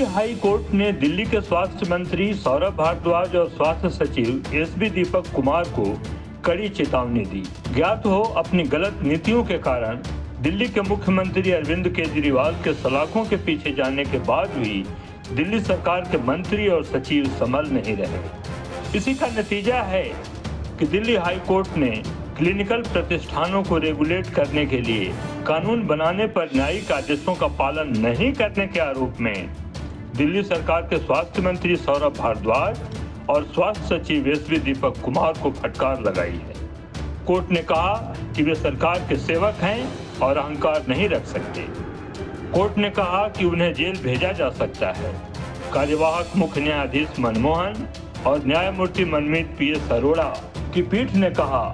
High court ने दिल्ली के स्वास्थ्य मंत्री सौरभ भारद्वाज और स्वास्थ्य सचिव एसबी दीपक कुमार को कड़ी चेतावनी दी। ज्ञात हो अपनी गलत नीतियों के कारण दिल्ली के मुख्यमंत्री अरविंद केजरीवाल के सलाखों के पीछे जाने के बाद भी दिल्ली सरकार के मंत्री और सचिव संभल नहीं रहे। इसी का नतीजा है कि दिल्ली हाई कोर्ट ने क्लिनिकल प्रतिष्ठानों को रेगुलेट करने के लिए कानून बनाने पर न्यायिक आदेशों का पालन नहीं करने के आरोप में दिल्ली सरकार के स्वास्थ्य मंत्री सौरभ भारद्वाज और स्वास्थ्य सचिव एसबी दीपक कुमार को फटकार लगाई है। कोर्ट ने कहा कि वे सरकार के सेवक हैं और अहंकार नहीं रख सकते। कोर्ट ने कहा कि उन्हें जेल भेजा जा सकता है। कार्यवाहक मुख्य न्यायाधीश मनमोहन और न्यायमूर्ति मनमीत पीएस अरोड़ा की पीठ ने कहा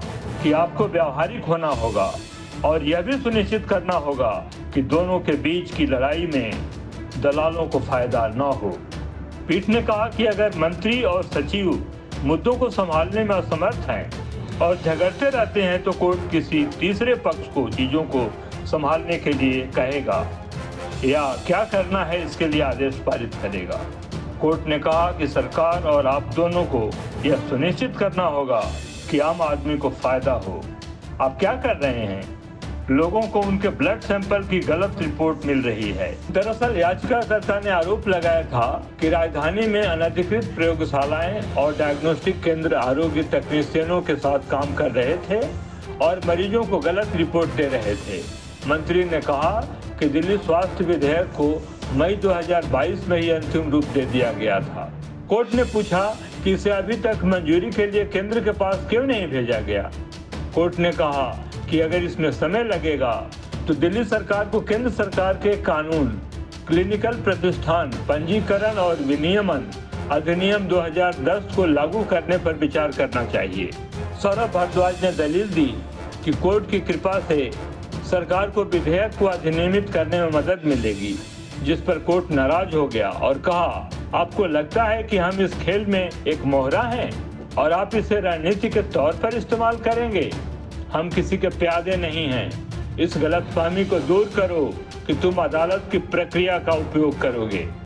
कि आपको व्यावहारिक होना होगा और यह भी सुनिश्चित करना होगा कि दोनों के बीच की लड़ाई में दलालों को फायदा न हो। पीठ ने कहा कि अगर मंत्री और सचिव मुद्दों को संभालने में असमर्थ हैं और झगड़ते रहते हैं तो कोर्ट किसी तीसरे पक्ष को चीजों को संभालने के लिए कहेगा या क्या करना है इसके लिए आदेश पारित करेगा। कोर्ट ने कहा कि सरकार और आप दोनों को यह सुनिश्चित करना होगा कि आम आदमी को फायदा हो। आप क्या कर रहे हैं? लोगों को उनके ब्लड सैंपल की गलत रिपोर्ट मिल रही है। दरअसल याचिकाकर्ता ने आरोप लगाया था कि राजधानी में अनधिकृत प्रयोगशालाएं और डायग्नोस्टिक केंद्र आरोग्य तकनीशियनों के साथ काम कर रहे थे और मरीजों को गलत रिपोर्ट दे रहे थे। मंत्री ने कहा कि दिल्ली स्वास्थ्य विधेयक को मई 2022 में ही अंतिम रूप दे दिया गया था। कोर्ट ने पूछा कि इसे अभी तक मंजूरी के लिए केंद्र के पास क्यों नहीं भेजा गया। कोर्ट ने कहा कि अगर इसमें समय लगेगा तो दिल्ली सरकार को केंद्र सरकार के कानून क्लिनिकल प्रतिष्ठान पंजीकरण और विनियमन अधिनियम 2010 को लागू करने पर विचार करना चाहिए। सौरभ भारद्वाज ने दलील दी कि कोर्ट की कृपा से सरकार को विधेयक को अधिनियमित करने में मदद मिलेगी, जिस पर कोर्ट नाराज हो गया और कहा, आपको लगता है कि हम इस खेल में एक मोहरा हैं और आप इसे रणनीति के तौर पर इस्तेमाल करेंगे। हम किसी के प्यादे नहीं हैं। इस गलतफहमी को दूर करो कि तुम अदालत की प्रक्रिया का उपयोग करोगे।